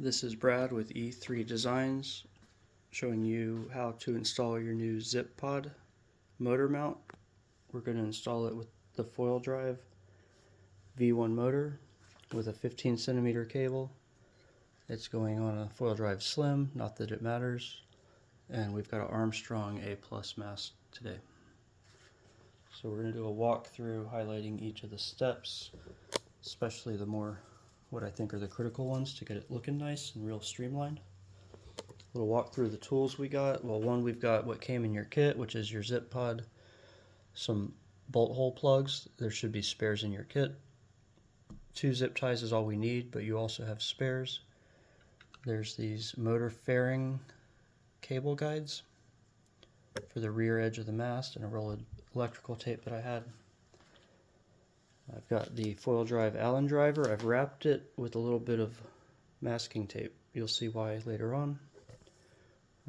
This is Brad with E3 Designs, showing you how to install your new zip pod motor mount. We're going to install it with the foil drive V1 motor with a 15 centimeter cable. It's going on a foil drive slim, not that it matters, and we've got an Armstrong A plus mast today. So we're going to do a walkthrough highlighting each of the steps, especially the more what I think are the critical ones to get it looking nice and real streamlined. We'll walk through the tools we got. Well, one, we've got what came in your kit, which is your zip pod, some bolt hole plugs. There should be spares in your kit. 2 zip ties is all we need, but you also have spares. There's these motor fairing cable guides for the rear edge of the mast and a roll of electrical tape that I had. I've got the foil drive Allen driver. I've wrapped it with a little bit of masking tape. You'll see why later on.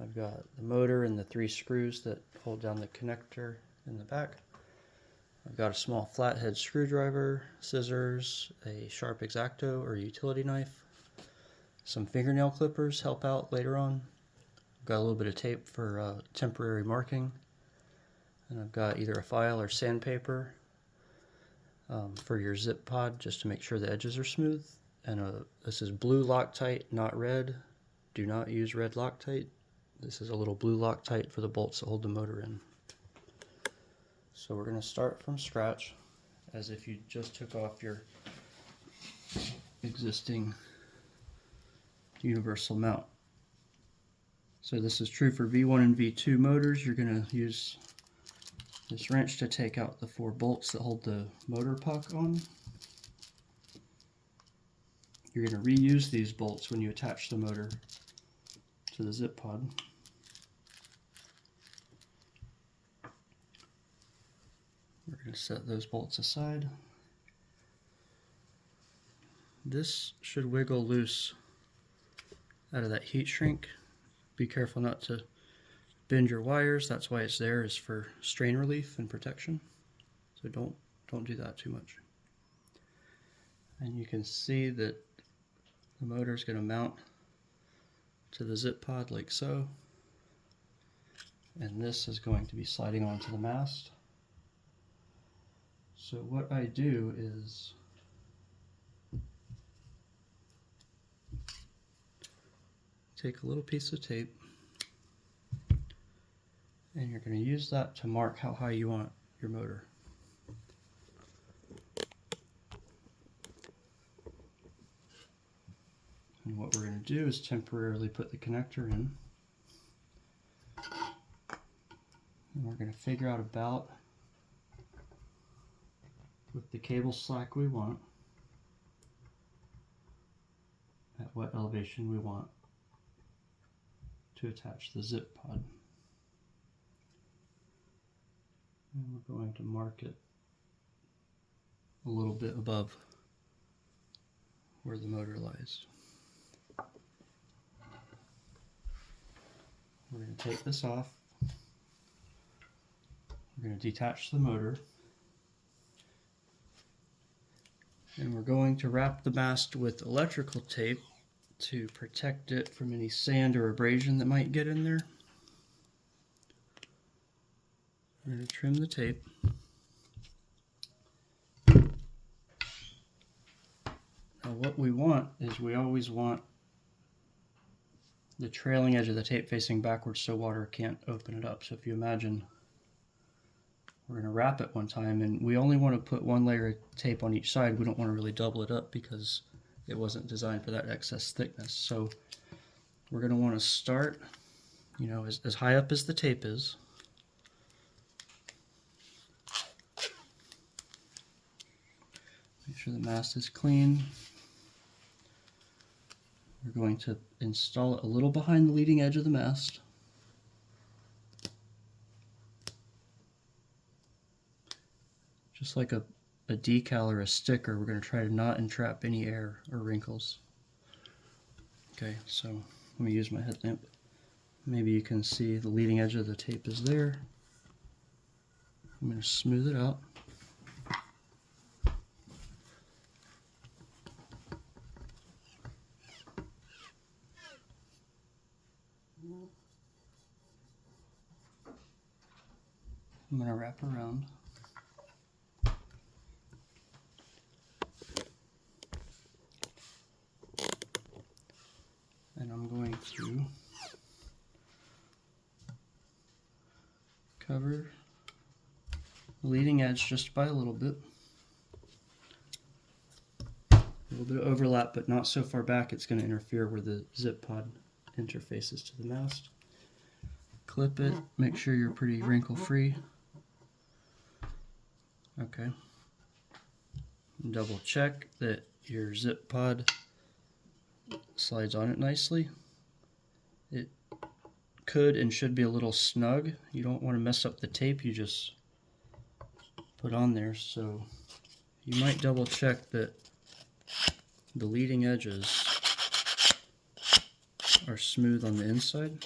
I've got the motor and the 3 screws that hold down the connector in the back. I've got a small flathead screwdriver, scissors, a sharp X-Acto or utility knife. Some fingernail clippers help out later on. I've got a little bit of tape for temporary marking. And I've got either a file or sandpaper for your zip pod, just to make sure the edges are smooth. And this is blue Loctite, not red. Do not use red Loctite. This is a little blue Loctite for the bolts that hold the motor in. So we're going to start from scratch, as if you just took off your existing universal mount. So this is true for V1 and V2 motors. You're going to use this wrench to take out the 4 bolts that hold the motor puck on. You're going to reuse these bolts when you attach the motor to the zip pod. We're going to set those bolts aside. This should wiggle loose out of that heat shrink. Be careful not to bend your wires. That's why it's there, is for strain relief and protection. So don't do that too much. And you can see that the motor is going to mount to the zip pod like so. And this is going to be sliding onto the mast. So what I do is take a little piece of tape, and you're going to use that to mark how high you want your motor. And what we're going to do is temporarily put the connector in. And we're going to figure out about, with the cable slack we want, at what elevation we want to attach the zip pod. And we're going to mark it a little bit above where the motor lies. We're going to take this off. We're going to detach the motor. And we're going to wrap the mast with electrical tape to protect it from any sand or abrasion that might get in there. We're going to trim the tape. Now what we want is, we always want the trailing edge of the tape facing backwards so water can't open it up. So if you imagine, we're going to wrap it one time, and we only want to put 1 layer of tape on each side. We don't want to really double it up because it wasn't designed for that excess thickness. So we're going to want to start, you know, as high up as the tape is. Make sure the mast is clean. We're going to install it a little behind the leading edge of the mast. Just like a decal or a sticker, we're going to try to not entrap any air or wrinkles. Okay, so let me use my headlamp. Maybe you can see the leading edge of the tape is there. I'm going to smooth it out. I'm going to wrap around. And I'm going to cover the leading edge just by a little bit. A little bit of overlap, but not so far back it's going to interfere where the zip pod interfaces to the mast. Clip it, make sure you're pretty wrinkle free. Okay. Double check that your zip pod slides on it nicely. It could and should be a little snug. You don't want to mess up the tape you just put on there, so you might double check that the leading edges are smooth on the inside.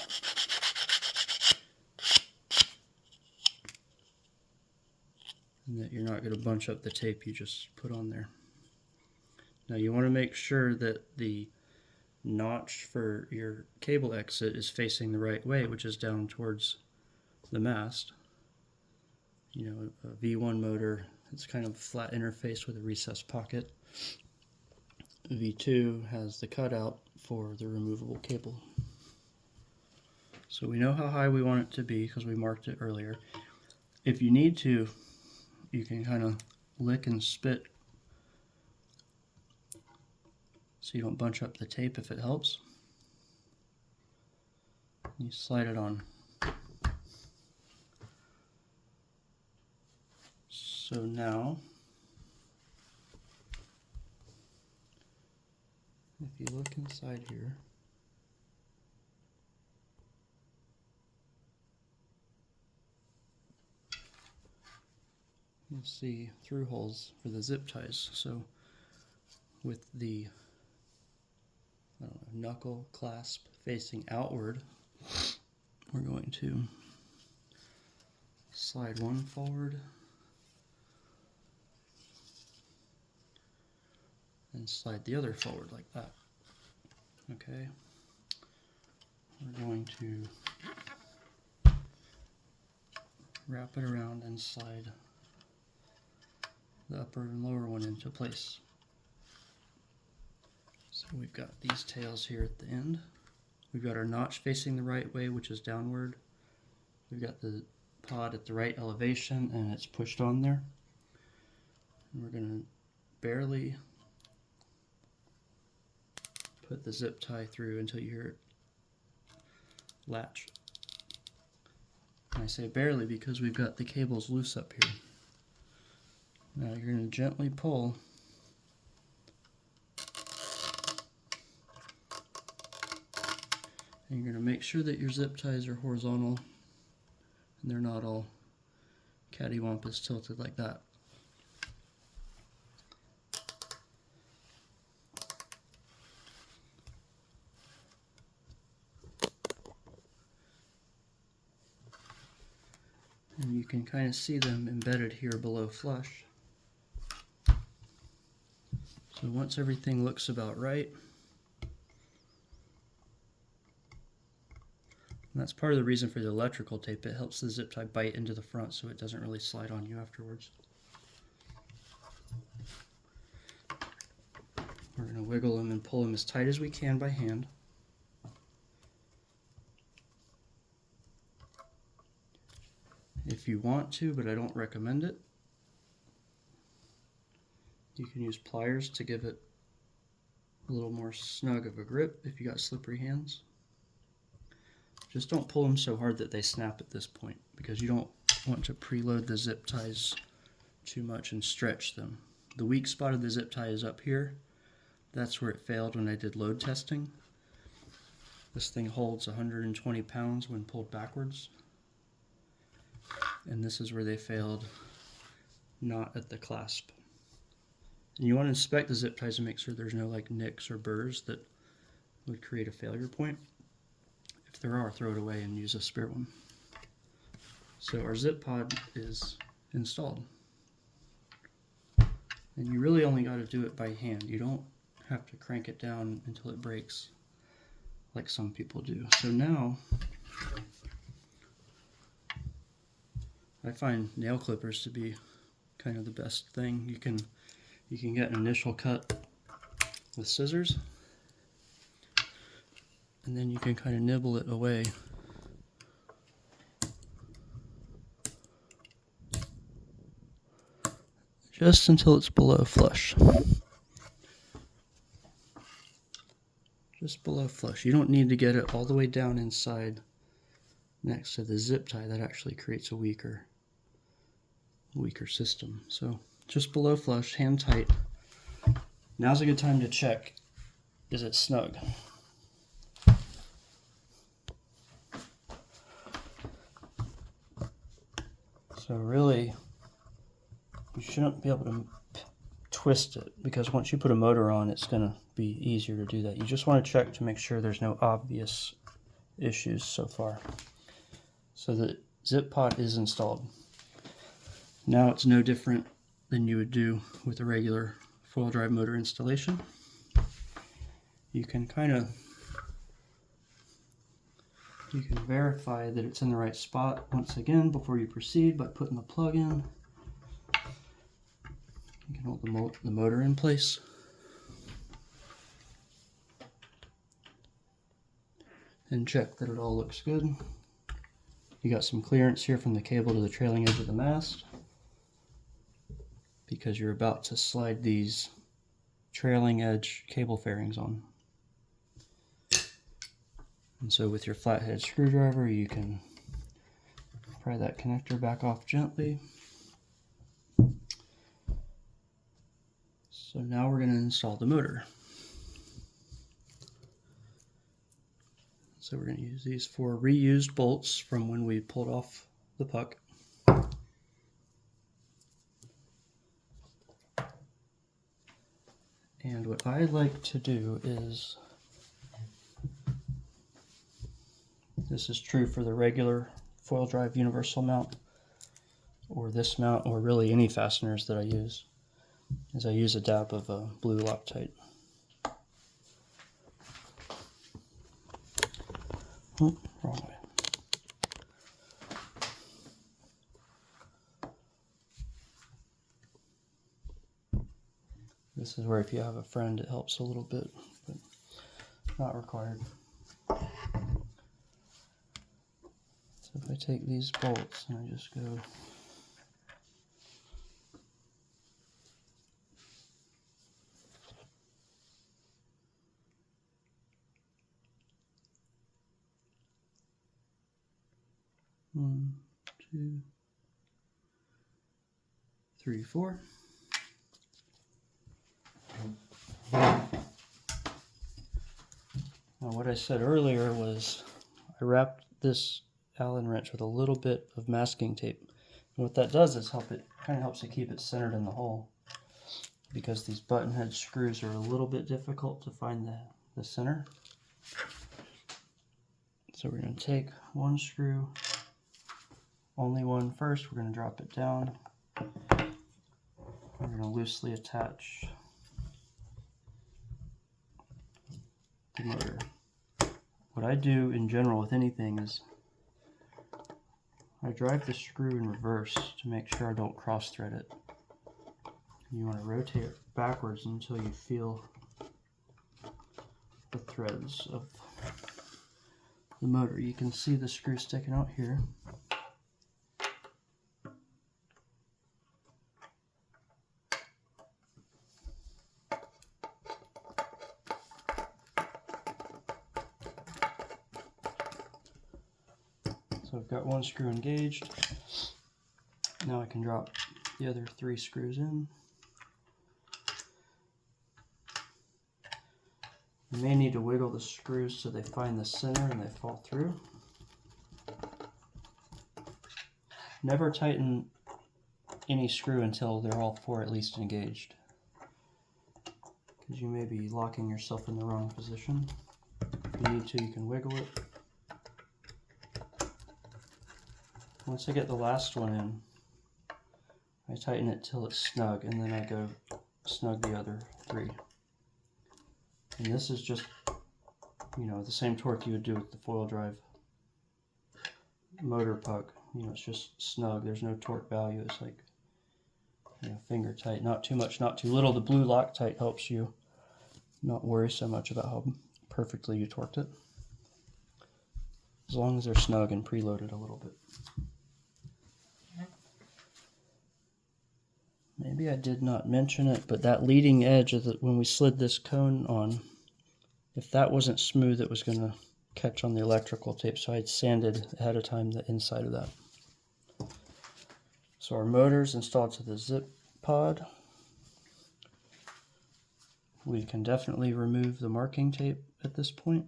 And that you're not going to bunch up the tape you just put on there. Now you want to make sure that the notch for your cable exit is facing the right way, which is down towards the mast. You know, a V1 motor, it's kind of a flat interface with a recessed pocket. V2 has the cutout for the removable cable. So we know how high we want it to be because we marked it earlier. If you need to, you can kind of lick and spit so you don't bunch up the tape if it helps. You slide it on. So now, if you look inside here, you'll see through holes for the zip ties. So with the knuckle clasp facing outward, we're going to slide one forward and slide the other forward like that. Okay. We're going to wrap it around and slide the upper and lower one into place. So we've got these tails here at the end. We've got our notch facing the right way, which is downward. We've got the pod at the right elevation and it's pushed on there. And we're going to barely put the zip tie through until you hear it latch. And I say barely because we've got the cables loose up here. Now you're going to gently pull and you're going to make sure that your zip ties are horizontal and they're not all cattywampus tilted like that. And you can kind of see them embedded here below flush. So once everything looks about right, and that's part of the reason for the electrical tape. It helps the zip tie bite into the front so it doesn't really slide on you afterwards. We're going to wiggle them and pull them as tight as we can by hand. If you want to, but I don't recommend it, you can use pliers to give it a little more snug of a grip if you got slippery hands. Just don't pull them so hard that they snap at this point, because you don't want to preload the zip ties too much and stretch them. The weak spot of the zip tie is up here. That's where it failed when I did load testing. This thing holds 120 pounds when pulled backwards. And this is where they failed, not at the clasp. And you want to inspect the zip ties to make sure there's no like nicks or burrs that would create a failure point. If there are, throw it away and use a spare one. So our zip pod is installed. And you really only got to do it by hand. You don't have to crank it down until it breaks like some people do. So now I find nail clippers to be kind of the best thing. You can get an initial cut with scissors, and then you can kind of nibble it away. Just until it's below flush. Just below flush. You don't need to get it all the way down inside next to the zip tie. That actually creates a weaker system. So just below flush, hand tight. Now's a good time to check, is it snug? So really, you shouldn't be able to twist it, because once you put a motor on, it's going to be easier to do that. You just want to check to make sure there's no obvious issues so far. So the zip pot is installed. Now it's no different than you would do with a regular foil drive motor installation. You can verify that it's in the right spot once again before you proceed by putting the plug in. You can hold the motor in place. And check that it all looks good. You got some clearance here from the cable to the trailing edge of the mast, because you're about to slide these trailing edge cable fairings on. And so with your flathead screwdriver, you can pry that connector back off gently. So now we're going to install the motor. So we're going to use these 4 reused bolts from when we pulled off the puck. And what I like to do is, this is true for the regular foil drive universal mount, or this mount, or really any fasteners that I use, is I use a dab of blue Loctite. Oh, wrong way. This is where if you have a friend, it helps a little bit, but not required. So if I take these bolts and I just go one, two, three, four. Now what I said earlier was I wrapped this Allen wrench with a little bit of masking tape. And what that does is kind of helps to keep it centered in the hole, because these button head screws are a little bit difficult to find the center. So we're going to take one screw, only one first. We're going to drop it down. We're going to loosely attach the motor. What I do in general with anything is I drive the screw in reverse to make sure I don't cross thread it. You want to rotate it backwards until you feel the threads of the motor. You can see the screw sticking out here. So I've got one screw engaged. Now I can drop the other 3 screws in. You may need to wiggle the screws so they find the center and they fall through. Never tighten any screw until they're all 4 at least engaged, because you may be locking yourself in the wrong position. If you need to, you can wiggle it. Once I get the last one in, I tighten it till it's snug, and then I go snug the other 3. And this is just, the same torque you would do with the foil drive motor puck. you know, it's just snug. There's no torque value. It's like, you know, finger tight. Not too much, not too little. The blue Loctite helps you not worry so much about how perfectly you torqued it. As long as they're snug and preloaded a little bit. Maybe I did not mention it, but that leading edge of when we slid this cone on, if that wasn't smooth, it was going to catch on the electrical tape, so I had sanded ahead of time the inside of that. So our motor's installed to the zip pod. We can definitely remove the marking tape at this point.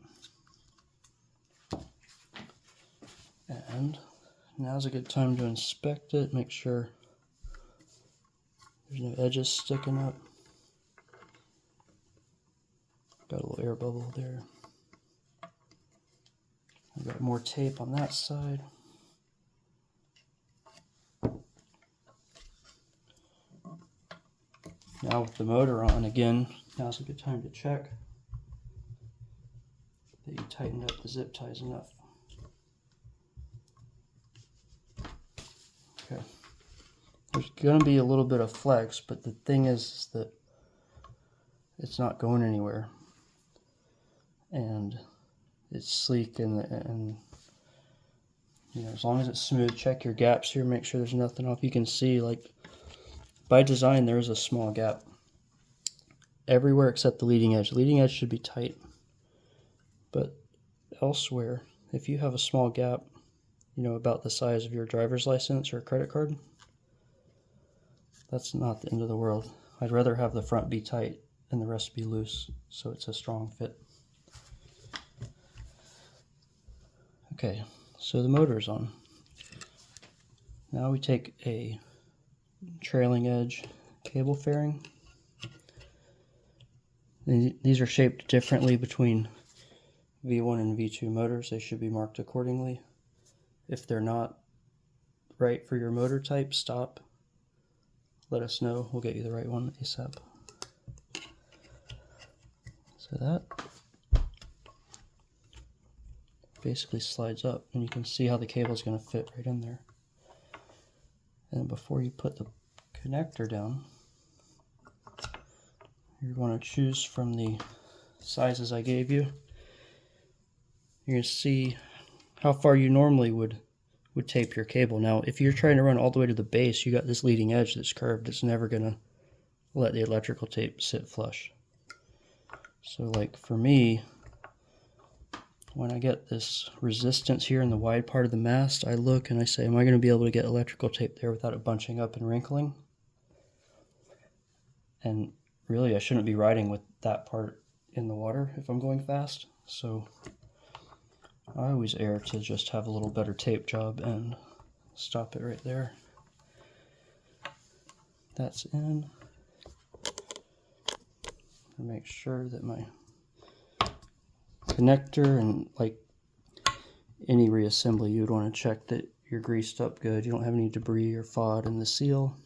And now's a good time to inspect it, make sure there's no edges sticking up. Got a little air bubble there. I've got more tape on that side. Now with the motor on again, now's a good time to check that you tightened up the zip ties enough. Okay. There's going to be a little bit of flex, but the thing is that it's not going anywhere. And it's sleek and you know, as long as it's smooth, check your gaps here, make sure there's nothing off. You can see, like, by design there is a small gap everywhere except the leading edge. The leading edge should be tight, but elsewhere, if you have a small gap, you know, about the size of your driver's license or credit card, that's not the end of the world. I'd rather have the front be tight and the rest be loose, so it's a strong fit. Okay, so the motor's on. Now we take a trailing edge cable fairing. These are shaped differently between V1 and V2 motors. They should be marked accordingly. If they're not right for your motor type, stop. Let us know. We'll get you the right one ASAP. So that basically slides up, and you can see how the cable is going to fit right in there. And before you put the connector down, you're going to choose from the sizes I gave you. You're going to see how far you normally would tape your cable. Now, if you're trying to run all the way to the base, you got this leading edge that's curved. It's never going to let the electrical tape sit flush. So, like for me, when I get this resistance here in the wide part of the mast, I look and I say, am I going to be able to get electrical tape there without it bunching up and wrinkling? And really, I shouldn't be riding with that part in the water if I'm going fast. So I always err to just have a little better tape job and stop it right there. That's in. Make sure that my connector, and like any reassembly, you would want to check that you're greased up good, you don't have any debris or FOD in the seal,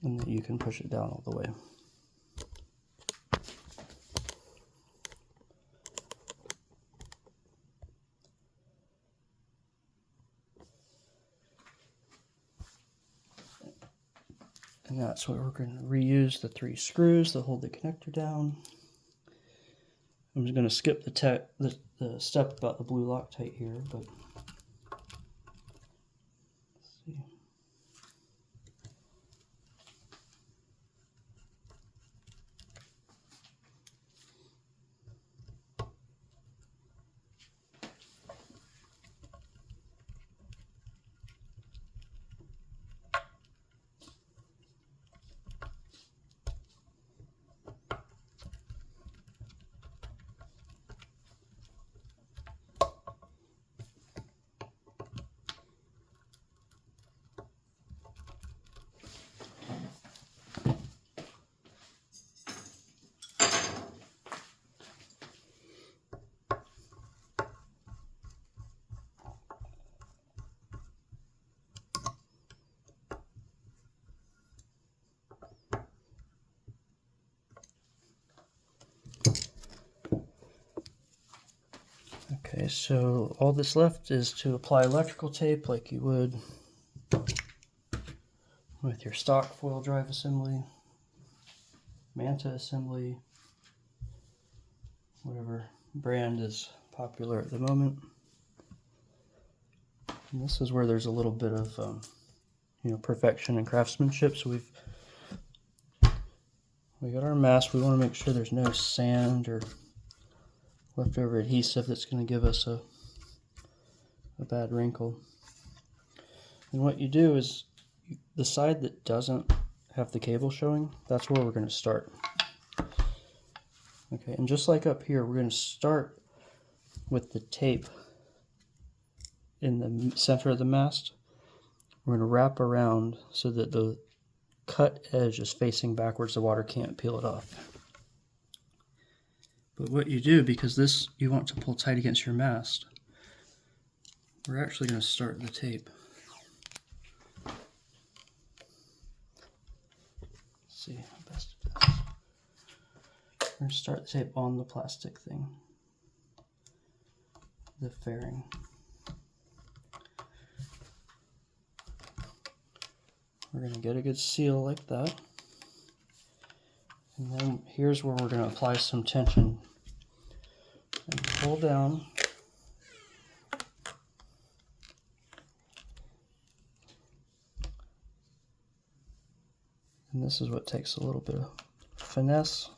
and that you can push it down all the way. And that's where we're going to reuse the 3 screws that hold the connector down. I'm just going to skip the step about the blue Loctite here, but let's see. Okay, so all that's left is to apply electrical tape like you would with your stock foil drive assembly, Manta assembly, whatever brand is popular at the moment. And this is where there's a little bit of perfection and craftsmanship. So we got our mask. We want to make sure there's no sand or leftover adhesive that's going to give us a bad wrinkle. And what you do is the side that doesn't have the cable showing, that's where we're going to start. Okay, and just like up here, we're going to start with the tape in the center of the mast. We're going to wrap around so that the cut edge is facing backwards. The water can't peel it off. But what you do, because this you want to pull tight against your mast, we're actually going to start the tape. Let's see how best to do this. We're going to start the tape on the plastic thing, the fairing. We're going to get a good seal like that. And then here's where we're going to apply some tension. And pull down. And this is what takes a little bit of finesse.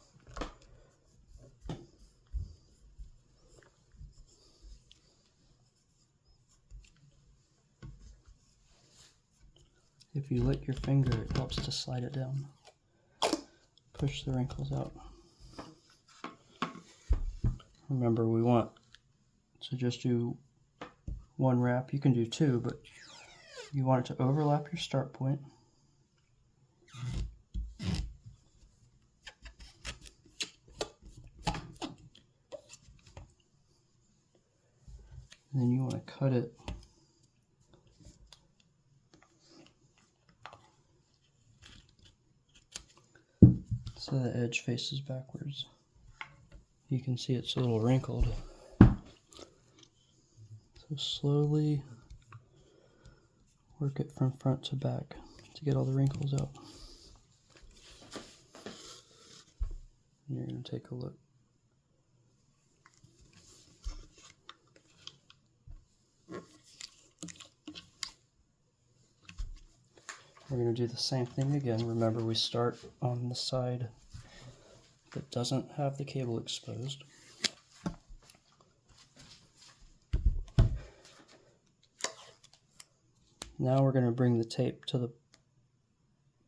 If you lick your finger, it helps to slide it down. Push the wrinkles out. Remember, we want to just do one wrap. You can do two, but you want it to overlap your start point. And then you want to cut it so the edge faces backwards. You can see it's a little wrinkled. So slowly work it from front to back to get all the wrinkles out. And you're going to take a look. We're going to do the same thing again. Remember, we start on the side that doesn't have the cable exposed. Now we're going to bring the tape to the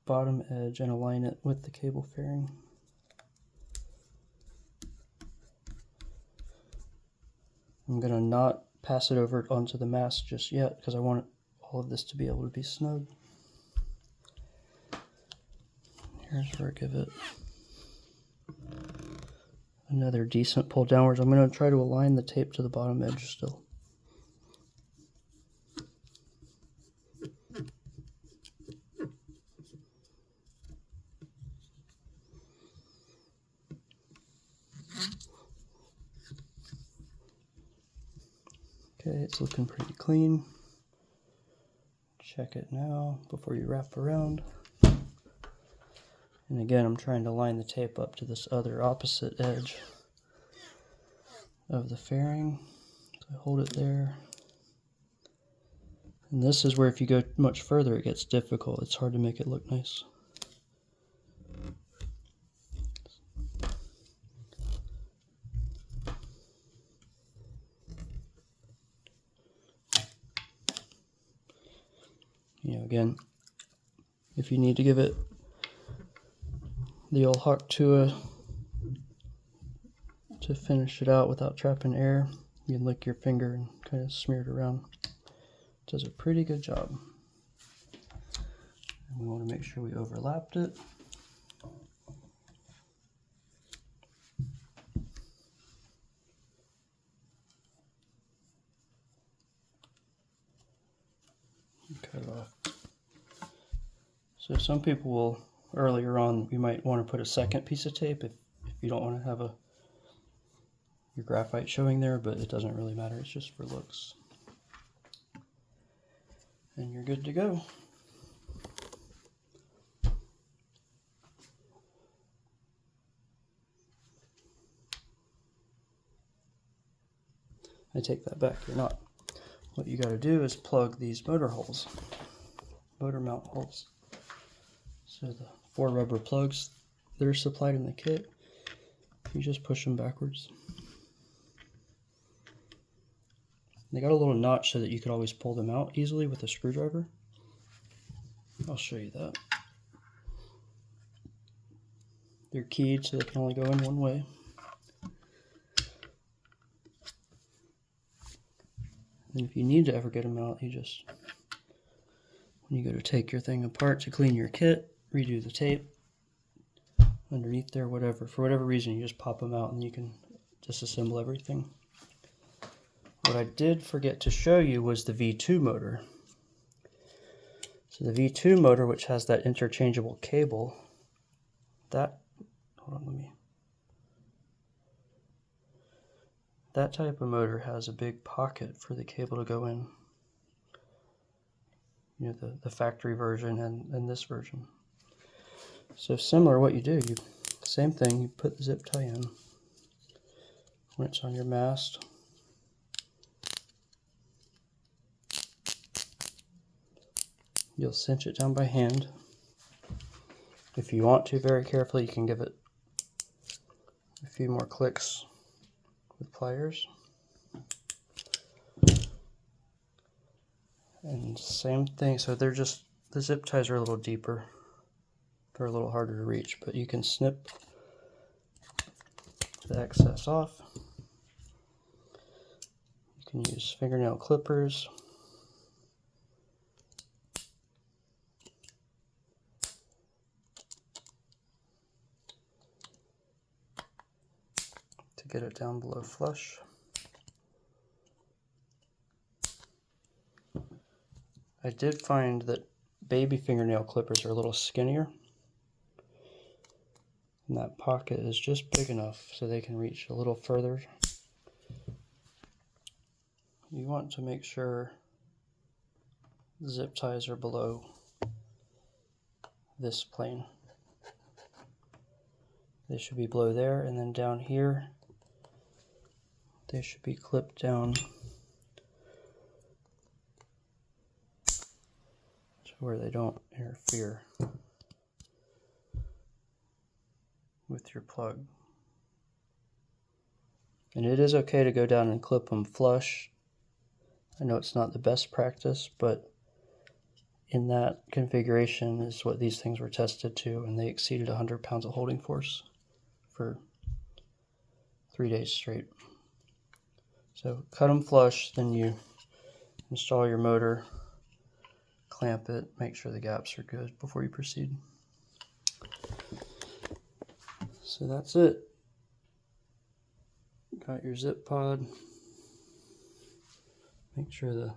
bottom edge and align it with the cable fairing. I'm going to not pass it over onto the mast just yet because I want all of this to be able to be snug. Here's where I give it another decent pull downwards. I'm going to try to align the tape to the bottom edge still. Okay, it's looking pretty clean. Check it now before you wrap around. And again, I'm trying to line the tape up to this other opposite edge of the fairing. So I hold it there. And this is where if you go much further, it gets difficult. It's hard to make it look nice. Again, if you need to give it the old hawk to finish it out without trapping air, you can lick your finger and kind of smear it around. It does a pretty good job. And we want to make sure we overlapped it. Cut it off. So some people will, earlier on, you might want to put a second piece of tape if you don't want to have your graphite showing there, but it doesn't really matter. It's just for looks. And you're good to go. I take that back, you're not. What you got to do is plug these motor holes, motor mount holes. So the 4 rubber plugs that are supplied in the kit, you just push them backwards. They got a little notch so that you could always pull them out easily with a screwdriver. I'll show you that. They're keyed so they can only go in one way. And if you need to ever get them out, you just, when you go to take your thing apart to clean your kit, redo the tape underneath there, whatever. For whatever reason, you just pop them out and you can disassemble everything. What I did forget to show you was the V2 motor. So the V2 motor, which has that interchangeable cable, that, hold on, that type of motor has a big pocket for the cable to go in. You know, the factory version and this version. So similar, what you do, same thing, you put the zip tie in when it's on your mast. You'll cinch it down by hand. If you want to, very carefully, you can give it a few more clicks with pliers. And same thing, so they're just, the zip ties are a little deeper. They're a little harder to reach, but you can snip the excess off. You can use fingernail clippers. To get it down below flush. I did find that baby fingernail clippers are a little skinnier, and that pocket is just big enough so they can reach a little further. You want to make sure the zip ties are below this plane. They should be below there, and then down here they should be clipped down to where they don't interfere with your plug. And it is okay to go down and clip them flush. I know it's not the best practice, but in that configuration is what these things were tested to, and they exceeded 100 pounds of holding force for 3 days straight. So cut them flush, then you install your motor, clamp it, make sure the gaps are good before you proceed. So that's it. Got your zip pod. Make sure the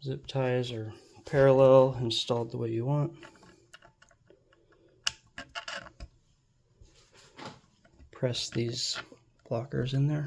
zip ties are parallel, installed the way you want. Press these blockers in there.